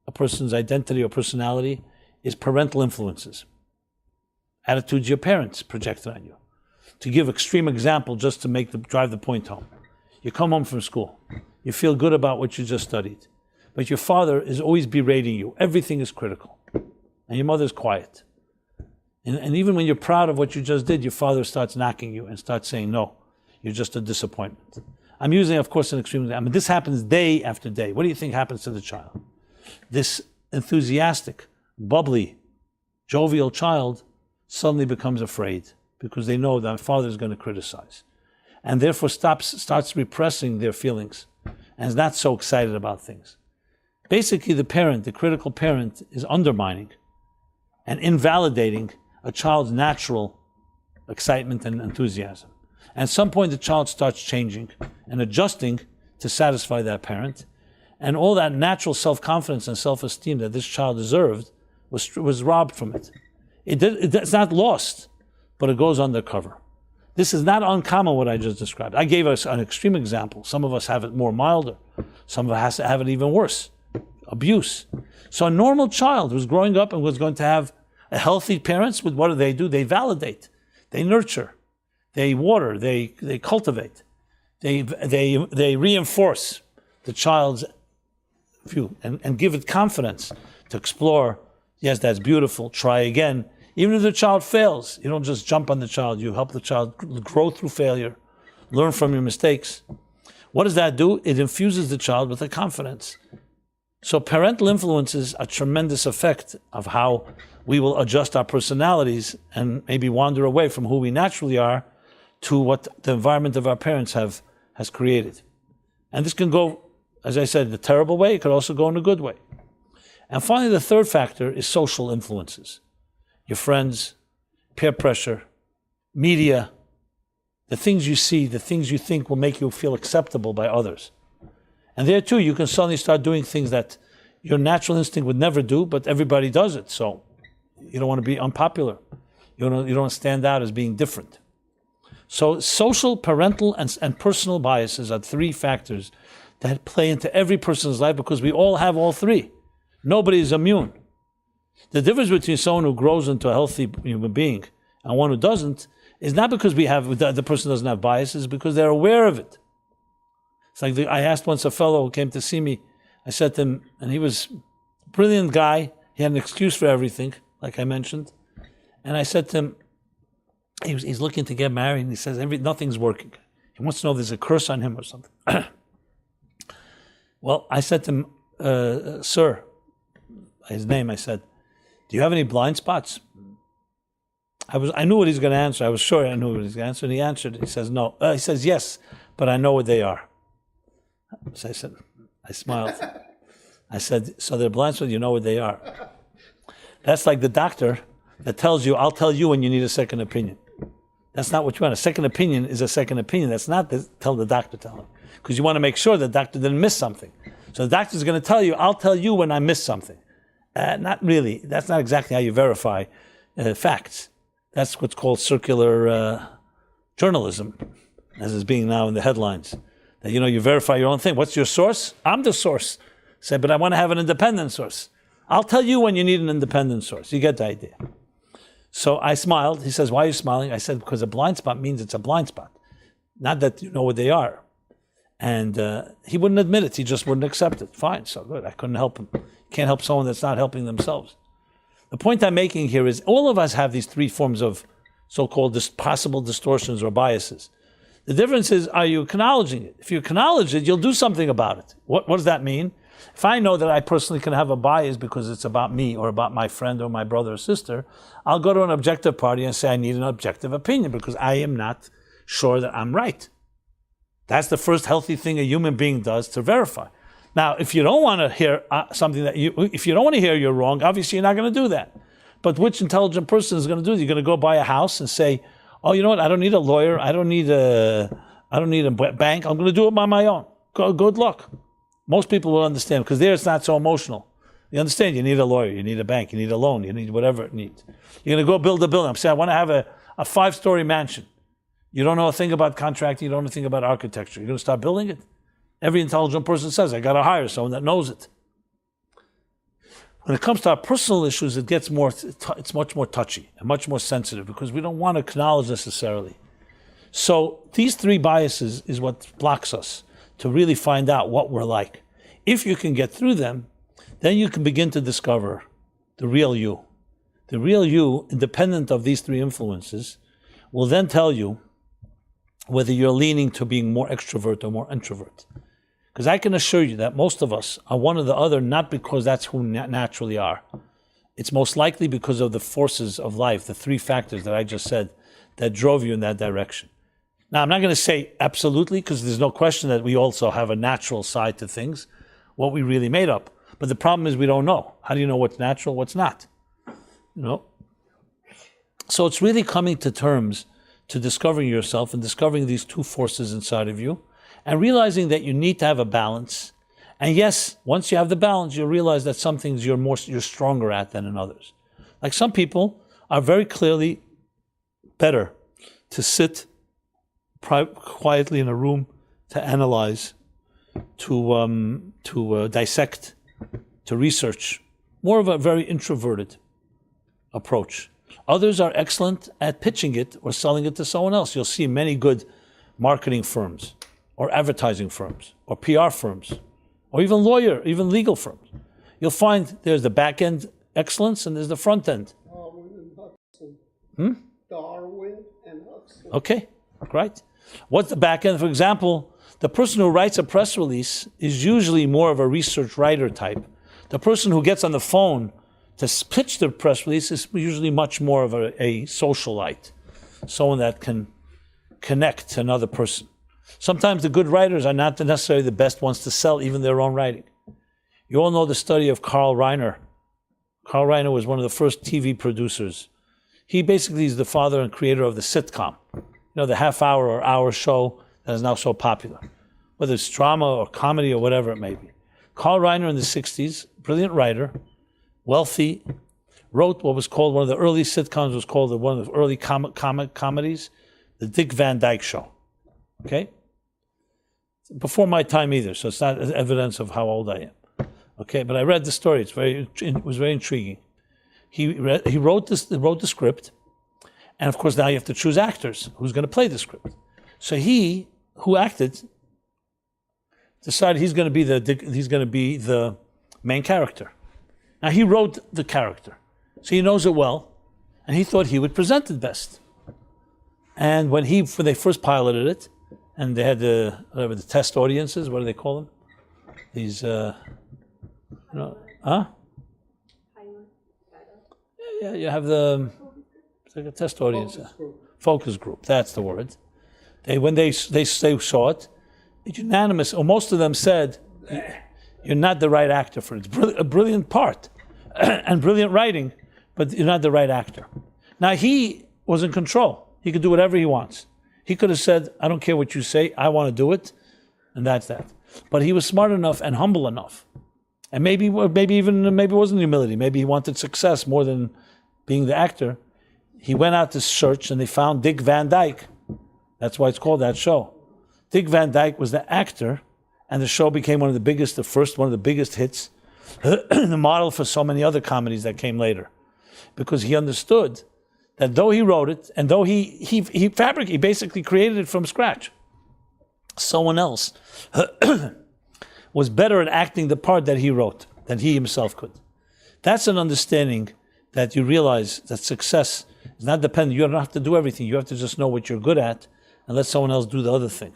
a person's identity or personality is parental influences. Attitudes your parents projected on you. To give extreme example, just to drive the point home. You come home from school. You feel good about what you just studied. But your father is always berating you. Everything is critical. And your mother's quiet. And even when you're proud of what you just did, your father starts knocking you and starts saying, no, you're just a disappointment. I'm using, of course, an extreme example. I mean, this happens day after day. What do you think happens to the child? This enthusiastic, bubbly, jovial child suddenly becomes afraid because they know that father is going to criticize, and therefore starts repressing their feelings and is not so excited about things. Basically, the critical parent, is undermining and invalidating a child's natural excitement and enthusiasm. And at some point, the child starts changing and adjusting to satisfy that parent, and all that natural self-confidence and self-esteem that this child deserved was robbed from it. It's not lost, but it goes undercover. This is not uncommon, what I just described. I gave us an extreme example. Some of us have it more milder. Some of us have it even worse. Abuse. So a normal child who's growing up and was going to have a healthy parents, what do? They validate. They nurture. They water. They cultivate. They reinforce the child's view and give it confidence to explore. Yes, that's beautiful. Try again. Even if the child fails, you don't just jump on the child. You help the child grow through failure, learn from your mistakes. What does that do? It infuses the child with a confidence. So parental influences a tremendous effect of how we will adjust our personalities and maybe wander away from who we naturally are to what the environment of our parents has created. And this can go, as I said, the terrible way. It could also go in a good way. And finally, the third factor is social influences. Your friends, peer pressure, media, the things you see, the things you think will make you feel acceptable by others. And there too, you can suddenly start doing things that your natural instinct would never do, but everybody does it. So you don't want to be unpopular. You don't stand out as being different. So social, parental, and personal biases are three factors that play into every person's life because we all have all three. Nobody is immune. The difference between someone who grows into a healthy human being and one who doesn't is not because the person doesn't have biases, because they're aware of it. It's like I asked once a fellow who came to see me, I said to him, and he was a brilliant guy, he had an excuse for everything, like I mentioned, and I said to him, he's looking to get married, and he says nothing's working. He wants to know if there's a curse on him or something. Well, I said to him, sir, his name, I said, do you have any blind spots? I knew what he's going to answer. I was sure I knew what he was going to answer. And he answered. He says, no. He says, yes, but I know what they are. So I smiled. I said, so they're blind spots, you know what they are. That's like the doctor that tells you, I'll tell you when you need a second opinion. That's not what you want. A second opinion is a second opinion. That's not tell the doctor, tell him. Because you want to make sure the doctor didn't miss something. So the doctor's going to tell you, I'll tell you when I miss something. Not really. That's not exactly how you verify facts. That's what's called circular journalism, as is being now in the headlines. That, you verify your own thing. What's your source? I'm the source. Say, but I want to have an independent source. I'll tell you when you need an independent source. You get the idea. So I smiled. He says, why are you smiling? I said, because a blind spot means it's a blind spot. Not that you know what they are. And he wouldn't admit it. He just wouldn't accept it. Fine, so good. I couldn't help him. Can't help someone that's not helping themselves. The point I'm making here is all of us have these three forms of so-called possible distortions or biases. The difference is, are you acknowledging it? If you acknowledge it, you'll do something about it. What does that mean? If I know that I personally can have a bias because it's about me or about my friend or my brother or sister, I'll go to an objective party and say I need an objective opinion because I am not sure that I'm right. That's the first healthy thing a human being does to verify. Now, if you don't want to hear if you don't want to hear you're wrong, obviously you're not going to do that. But which intelligent person is going to do that? You're going to go buy a house and say, oh, you know what? I don't need a lawyer. I don't need a bank. I'm going to do it by my own. Good luck. Most people will understand because there it's not so emotional. You understand? You need a lawyer. You need a bank. You need a loan. You need whatever it needs. You're going to go build a building. I'm saying I want to have a 5-story mansion. You don't know a thing about contracting. You don't know a thing about architecture. You're going to start building it? Every intelligent person says, I got to hire someone that knows it. When it comes to our personal issues, it's much more touchy and much more sensitive because we don't want to acknowledge necessarily. So these three biases is what blocks us to really find out what we're like. If you can get through them, then you can begin to discover the real you, The real you, independent of these three influences, will then tell you whether you're leaning to being more extrovert or more introvert. Because I can assure you that most of us are one or the other, not because that's who naturally are. It's most likely because of the forces of life, the three factors that I just said, that drove you in that direction. Now, I'm not going to say absolutely, because there's no question that we also have a natural side to things, what we really made up. But the problem is we don't know. How do you know what's natural, what's not? You know? So it's really coming to terms to discovering yourself and discovering these two forces inside of you and realizing that you need to have a balance. And yes, once you have the balance, you'll realize that some things you're stronger at than in others. Like some people are very clearly better to sit quietly in a room, to analyze, to dissect, to research. More of a very introverted approach. Others are excellent at pitching it or selling it to someone else. You'll see many good marketing firms or advertising firms or PR firms or even legal firms. You'll find there's the back end excellence and there's the front end. Darwin and Huxley. Okay, right. What's the back end? For example, the person who writes a press release is usually more of a research writer type. The person who gets on the phone to pitch the press release is usually much more of a socialite, someone that can connect to another person. Sometimes the good writers are not necessarily the best ones to sell even their own writing. You all know the story of Carl Reiner. Carl Reiner was one of the first TV producers. He basically is the father and creator of the sitcom, the half-hour or hour show that is now so popular, whether it's drama or comedy or whatever it may be. Carl Reiner in the 60s, brilliant writer, wealthy, wrote what was called one of the early sitcoms, was called one of the early comedies, the Dick Van Dyke Show. Okay? Before my time either, so it's not evidence of how old I am. Okay, but I read the story. It was very intriguing. He wrote the script, and of course now you have to choose actors who's going to play the script. So he, who acted, decided he's going to be the main character. Now he wrote the character, so he knows it well, and he thought he would present it best. And when they first piloted it, and they had the test audiences, what do they call them? These, Yeah, you have it's like a test audience. Focus group, that's the word. When they saw it, it's unanimous, or most of them said, you're not the right actor for it. It's a brilliant part and brilliant writing, but you're not the right actor. Now, he was in control. He could do whatever he wants. He could have said, I don't care what you say, I want to do it, and that's that. But he was smart enough and humble enough. And maybe it wasn't humility. Maybe he wanted success more than being the actor. He went out to search, and they found Dick Van Dyke. That's why it's called that show. Dick Van Dyke was the actor, and the show became one of the biggest hits, the model for so many other comedies that came later. Because he understood that though he wrote it, and though he basically created it from scratch, someone else was better at acting the part that he wrote than he himself could. That's an understanding that you realize that success is not dependent. You don't have to do everything. You have to just know what you're good at and let someone else do the other thing.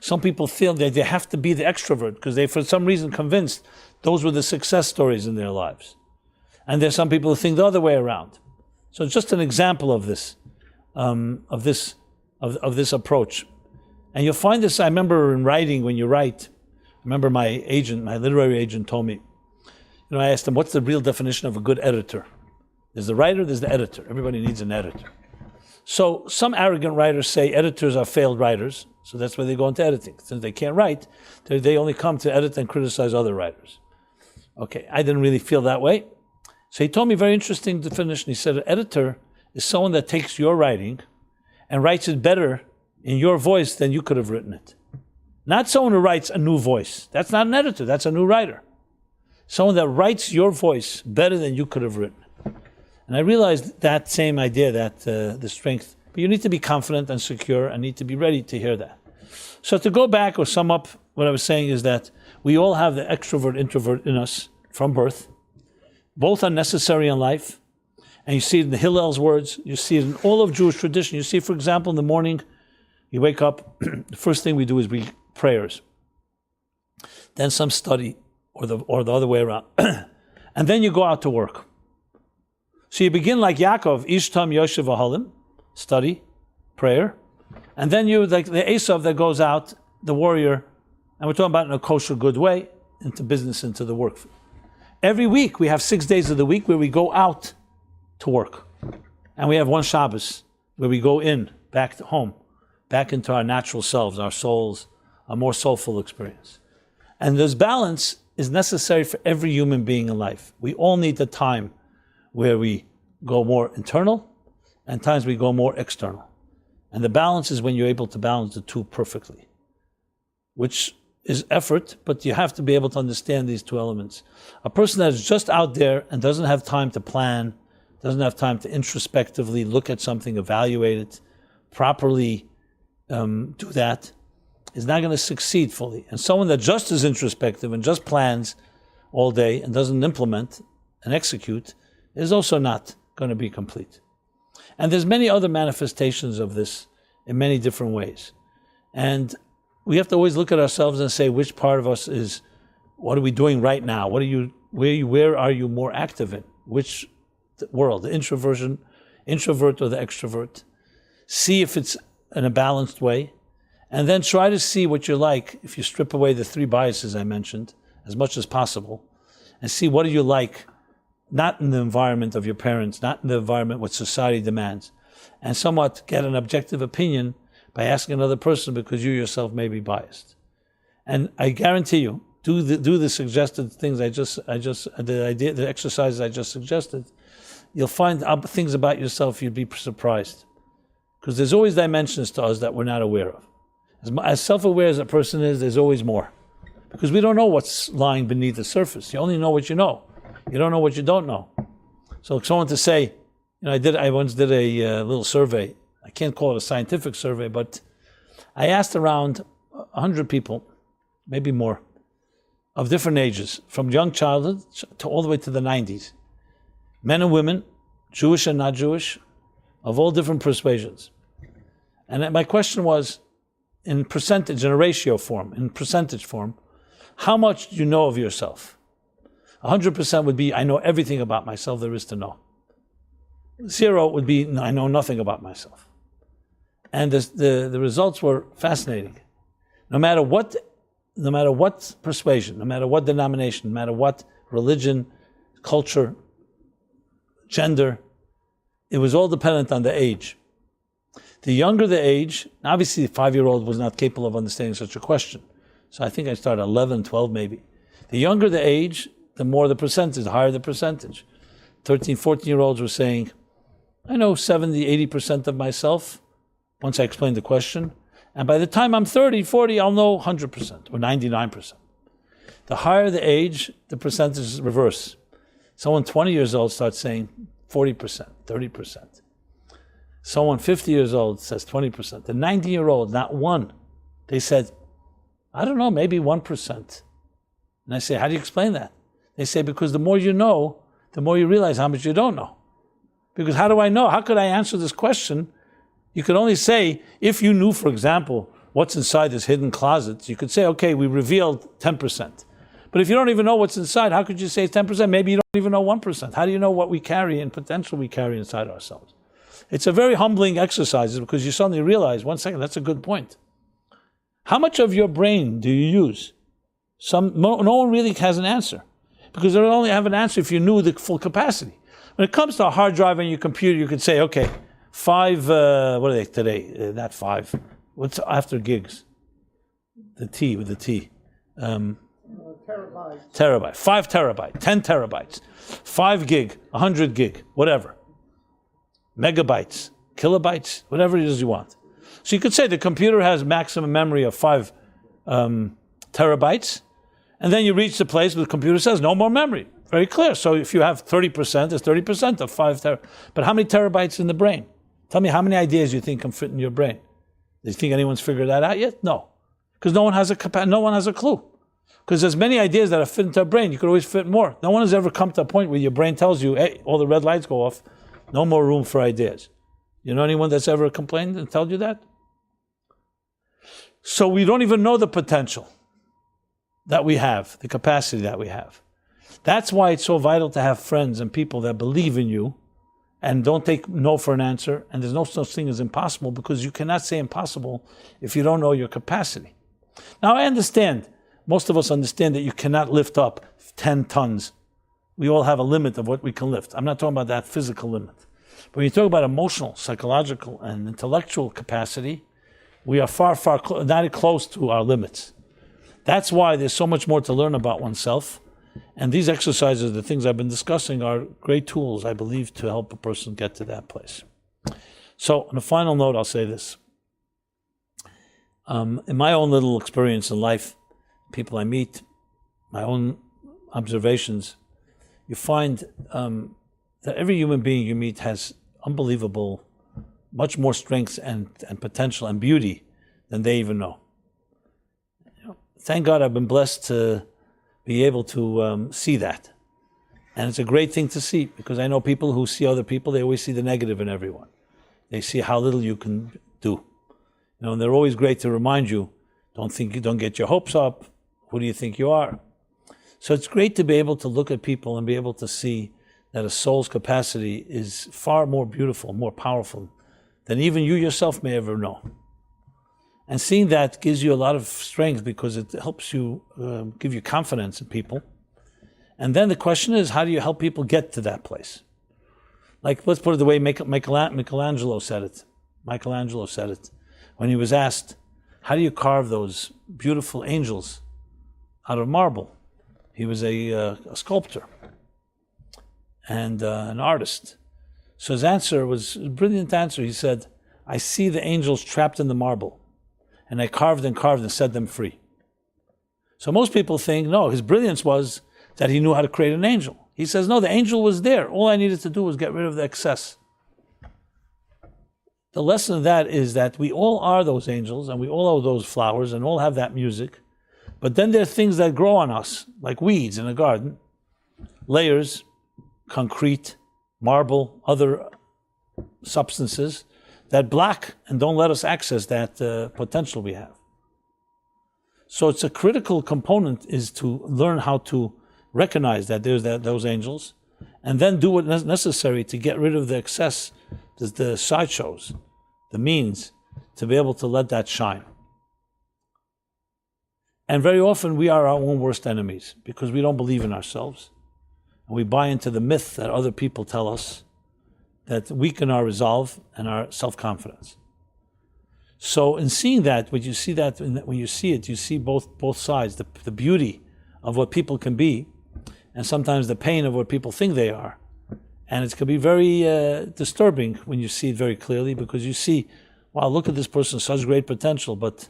Some people feel that they have to be the extrovert because they, for some reason, convinced those were the success stories in their lives. And there's some people who think the other way around. So it's just an example of this approach. And you'll find this, I remember in writing, when you write, I remember my literary agent told me, I asked him, what's the real definition of a good editor? There's the writer, there's the editor. Everybody needs an editor. So some arrogant writers say editors are failed writers, so that's why they go into editing. Since they can't write, they only come to edit and criticize other writers. Okay, I didn't really feel that way. So he told me a very interesting definition. He said an editor is someone that takes your writing and writes it better in your voice than you could have written it. Not someone who writes a new voice. That's not an editor, that's a new writer. Someone that writes your voice better than you could have written. And I realized that same idea, that the strength, but you need to be confident and secure and need to be ready to hear that. So to go back or sum up, what I was saying is that we all have the extrovert, introvert in us from birth. Both are necessary in life. And you see it in the Hillel's words. You see it in all of Jewish tradition. You see, for example, in the morning, you wake up, the first thing we do is we prayers. Then some study, or the other way around. And then you go out to work. So you begin like Yaakov, Ishtam Yoshev Ahalim, study, prayer. And then you, like the Esav that goes out, the warrior, and we're talking about in a kosher, good way, into business, into the work. Every week, we have 6 days of the week where we go out to work. And we have one Shabbos where we go in, back to home, back into our natural selves, our souls, a more soulful experience. And this balance is necessary for every human being in life. We all need the time where we go more internal and times we go more external. And the balance is when you're able to balance the two perfectly, which is effort, but you have to be able to understand these two elements. A person that is just out there and doesn't have time to plan, doesn't have time to introspectively look at something, evaluate it, properly do that, is not going to succeed fully. And someone that just is introspective and just plans all day and doesn't implement and execute is also not going to be complete. And there's many other manifestations of this in many different ways. And we have to always look at ourselves and say, which part of us is, what are we doing right now? Where are you more active in? Which world, the introvert or the extrovert? See if it's in a balanced way. And then try to see what you're like if you strip away the three biases I mentioned as much as possible. And see what do you like, not in the environment of your parents, not in the environment what society demands. And somewhat get an objective opinion by asking another person because you yourself may be biased. And I guarantee you, do the suggested things the exercises I just suggested, you'll find out things about yourself you'd be surprised. Because there's always dimensions to us that we're not aware of. As self-aware as a person is, there's always more. Because we don't know what's lying beneath the surface. You only know what you know. You don't know what you don't know. So someone to say, I once did a little survey. I can't call it a scientific survey, but I asked around 100 people, maybe more, of different ages, from young childhood to all the way to the 90s. Men and women, Jewish and not Jewish, of all different persuasions. And my question was, in percentage, in a ratio form, in percentage form, how much do you know of yourself? 100% would be, I know everything about myself there is to know. 0 would be, I know nothing about myself. And the results were fascinating. No matter what persuasion, no matter what denomination, no matter what religion, culture, gender, it was all dependent on the age. The younger the age, obviously a 5-year-old was not capable of understanding such a question. So I think I started 11, 12 maybe. The younger the age, the more the percentage, the higher the percentage. 13, 14-year-olds were saying, I know 70, 80% of myself once I explained the question. And by the time I'm 30, 40, I'll know 100% or 99%. The higher the age, the percentage is reverse. Someone 20 years old starts saying 40%, 30%. Someone 50 years old says 20%. The 90-year-old, not one. They said, I don't know, maybe 1%. And I say, how do you explain that? They say, because the more you know, the more you realize how much you don't know. Because how do I know? How could I answer this question? You could only say, if you knew, for example, what's inside this hidden closet, you could say, okay, we revealed 10%. But if you don't even know what's inside, how could you say 10%? Maybe you don't even know 1%. How do you know what we carry and potential we carry inside ourselves? It's a very humbling exercise because you suddenly realize, one second, that's a good point. How much of your brain do you use? No one really has an answer because they only have an answer if you knew the full capacity. When it comes to a hard drive on your computer, you could say, okay, 5, what are they today? Not 5. What's after gigs? The T with the T. Terabytes. Terabyte. 5 terabyte, 10 terabytes, 5 gig, 100 gig, whatever. Megabytes, kilobytes, whatever it is you want. So you could say the computer has maximum memory of 5 terabytes, and then you reach the place where the computer says no more memory. Very clear. So if you have 30%, it's 30% of 5 terabytes. But how many terabytes in the brain? Tell me how many ideas you think can fit in your brain. Do you think anyone's figured that out yet? No. Because no one has a clue. Because there's many ideas that are fit into our brain. You could always fit more. No one has ever come to a point where your brain tells you, hey, all the red lights go off. No more room for ideas. You know anyone that's ever complained and told you that? So we don't even know the potential that we have, the capacity that we have. That's why it's so vital to have friends and people that believe in you and don't take no for an answer. And there's no such thing as impossible, because you cannot say impossible if you don't know your capacity. Now, I understand, most of us understand that you cannot lift up 10 tons. We all have a limit of what we can lift. I'm not talking about that physical limit. But when you talk about emotional, psychological, and intellectual capacity, we are far, not close to our limits. That's why there's so much more to learn about oneself. And these exercises, the things I've been discussing, are great tools, I believe, to help a person get to that place. So, on a final note, I'll say this. In my own little experience in life, people I meet, my own observations, you find that every human being you meet has unbelievable, much more strength and potential and beauty than they even know. Thank God I've been blessed to be able to see that. And it's a great thing to see, because I know people who see other people, they always see the negative in everyone. They see how little you can do. And they're always great to remind you, don't get your hopes up. Who do you think you are? So it's great to be able to look at people and be able to see that a soul's capacity is far more beautiful, more powerful than even you yourself may ever know. And seeing that gives you a lot of strength, because it helps you give you confidence in people. And then the question is, how do you help people get to that place? Like, let's put it the way Michelangelo said it. Michelangelo said it when he was asked, how do you carve those beautiful angels out of marble? He was a sculptor and an artist. So his answer was a brilliant answer. He said, I see the angels trapped in the marble, and I carved and set them free. So most people think, no, his brilliance was that he knew how to create an angel. He says, no, the angel was there. All I needed to do was get rid of the excess. The lesson of that is that we all are those angels, and we all are those flowers, and all have that music. But then there are things that grow on us, like weeds in a garden, layers, concrete, marble, other substances that block and don't let us access that potential we have. So it's a critical component is to learn how to recognize that there's those angels, and then do what is necessary to get rid of the excess, the sideshows, the means, to be able to let that shine. And very often we are our own worst enemies, because we don't believe in ourselves. And we buy into the myth that other people tell us that weaken our resolve and our self-confidence. So in seeing that, when you see that, when you see it, you see both sides, the beauty of what people can be, and sometimes the pain of what people think they are. And it can be very disturbing when you see it very clearly, because you see, wow, look at this person, such great potential, but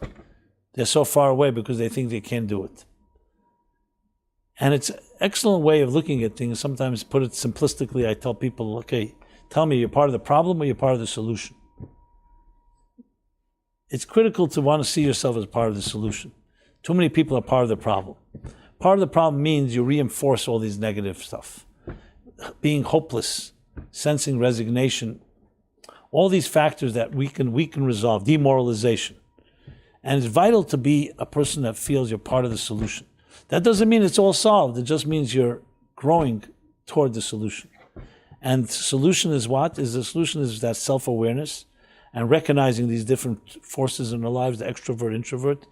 they're so far away because they think they can't do it. And it's an excellent way of looking at things. Sometimes, put it simplistically, I tell people, okay, tell me, you're part of the problem or you're part of the solution? It's critical to want to see yourself as part of the solution. Too many people are part of the problem. Part of the problem means you reinforce all these negative stuff. Being hopeless, sensing resignation, all these factors that we can resolve, demoralization. And it's vital to be a person that feels you're part of the solution. That doesn't mean it's all solved. It just means you're growing toward the solution. And the solution is what? The solution is that self-awareness and recognizing these different forces in our lives, the extrovert, introvert,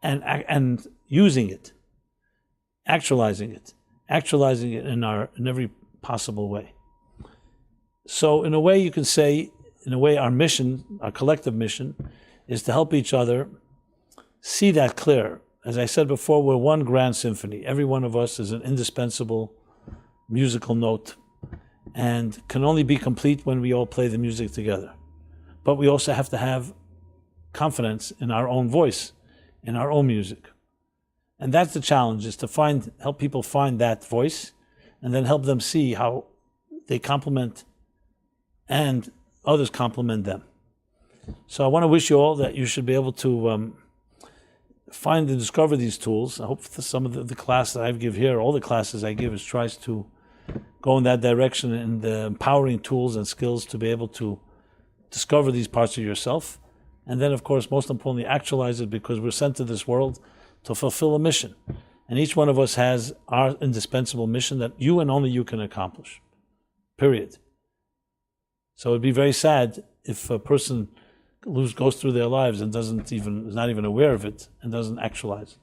and using it, actualizing it in every possible way. So in a way you can say, our mission, our collective mission, is to help each other see that clear. As I said before, we're one grand symphony. Every one of us is an indispensable musical note and can only be complete when we all play the music together. But we also have to have confidence in our own voice, in our own music. And that's the challenge, is to help people find that voice, and then help them see how they complement and others complement them. So I want to wish you all that you should be able to find and discover these tools. I hope that some of the class that I give here, all the classes I give, tries to go in that direction and the empowering tools and skills to be able to discover these parts of yourself. And then, of course, most importantly, actualize it, because we're sent to this world to fulfill a mission. And each one of us has our indispensable mission that you and only you can accomplish. Period. So it'd be very sad if a person goes through their lives and is not even aware of it and doesn't actualize.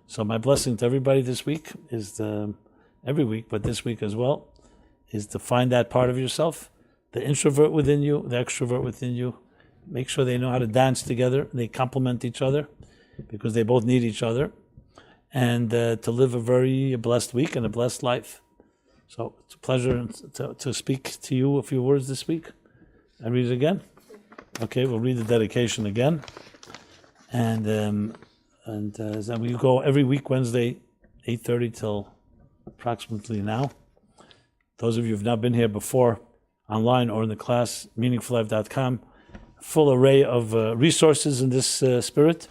So my blessing to everybody this week is every week, but this week as well, is to find that part of yourself, the introvert within you, the extrovert within you. Make sure they know how to dance together. They complement each other because they both need each other. And to live a very blessed week and a blessed life. So it's a pleasure to speak to you a few words this week. I read it again? Okay, we'll read the dedication again. And then we go every week, Wednesday, 8:30 till approximately now. Those of you who have not been here before, online or in the class, meaningfullife.com, full array of resources in this spirit.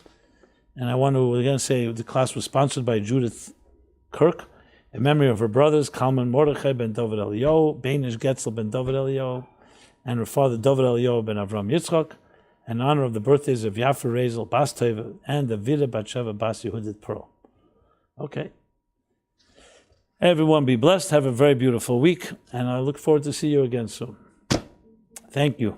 And I want to again say the class was sponsored by Judith Kirk in memory of her brothers, Kalman Mordechai ben David Eliyahu, Beinish Getzel ben David Eliyahu, and her father David Eliyahu ben Avram Yitzchak, in honor of the birthdays of Yafer Rezel Bas Teva and the Vida Batsheva Bas Yehudit Pearl. Okay. Everyone be blessed. Have a very beautiful week, and I look forward to see you again soon. Thank you.